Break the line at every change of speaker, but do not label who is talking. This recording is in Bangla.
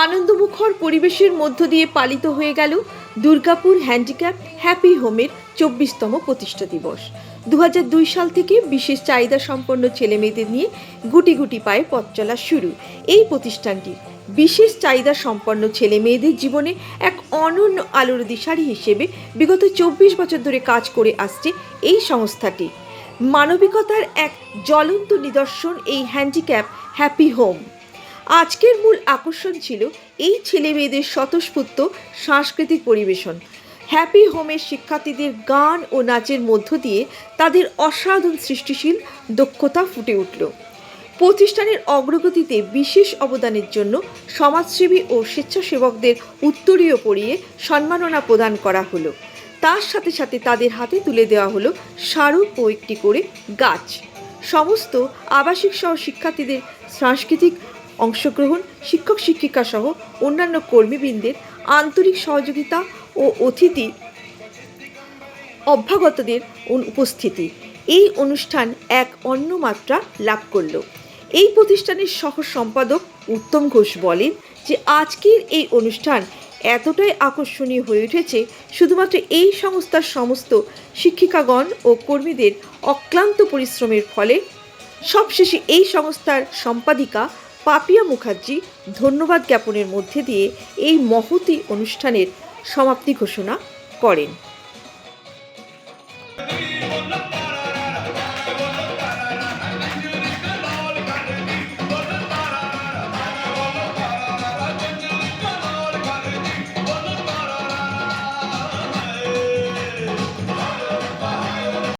আনন্দমুখর পরিবেশের মধ্য দিয়ে পালিত হয়ে গেল দুর্গাপুর হ্যান্ডিক্যাপ হ্যাপি হোমের ২৪তম প্রতিষ্ঠা দিবস। ২০০২ সাল থেকে বিশেষ চাহিদা সম্পন্ন ছেলেমেয়েদের নিয়ে গুটি গুটি পায়ে পথ চলা শুরু। এই প্রতিষ্ঠানটি বিশেষ চাহিদা সম্পন্ন ছেলে মেয়েদের জীবনে এক অনন্য আলোর দিশারি হিসেবে বিগত ২৪ বছর ধরে কাজ করে আসছে। এই সংস্থাটি মানবিকতার এক জ্বলন্ত নিদর্শন এই হ্যান্ডিক্যাপ হ্যাপি হোম। আজকের মূল আকর্ষণ ছিল এই ছেলে মেয়েদের স্বতঃস্ফূর্ত সাংস্কৃতিক পরিবেশন। হ্যাপি হোমের শিক্ষার্থীদের গান ও নাচের মধ্য দিয়ে তাদের অসাধারণ সৃষ্টিশীল দক্ষতা ফুটে উঠল। প্রতিষ্ঠানের অগ্রগতিতে বিশেষ অবদানের জন্য সমাজসেবী ও স্বেচ্ছাসেবকদের উত্তরীয় পরিয়ে সম্মাননা প্রদান করা হলো। তার সাথে সাথে তাদের হাতে তুলে দেওয়া হলো স্মারক ও একটি করে গাছ। সমস্ত আবাসিক সহ শিক্ষার্থীদের সাংস্কৃতিক অংশগ্রহণ, শিক্ষক শিক্ষিকা সহ অন্যান্য কর্মীবৃন্দের আন্তরিক সহযোগিতা ও অতিথি অভ্যাগতদের উপস্থিতি এই অনুষ্ঠান এক অন্য মাত্রা লাভ করল। এই প্রতিষ্ঠানের সহ সম্পাদক উত্তম ঘোষ বলেন যে আজকের এই অনুষ্ঠান এতটাই আকর্ষণীয় হয়ে উঠেছে শুধুমাত্র এই সংস্থার সমস্ত শিক্ষিকাগণ ও কর্মীদের অক্লান্ত পরিশ্রমের ফলে। সবশেষে এই সংস্থার সম্পাদিকা পাপিয়া মুখার্জি ধন্যবাদ জ্ঞাপনের মধ্যে দিয়ে এই মহতী অনুষ্ঠানের সমাপ্তি ঘোষণা করেন।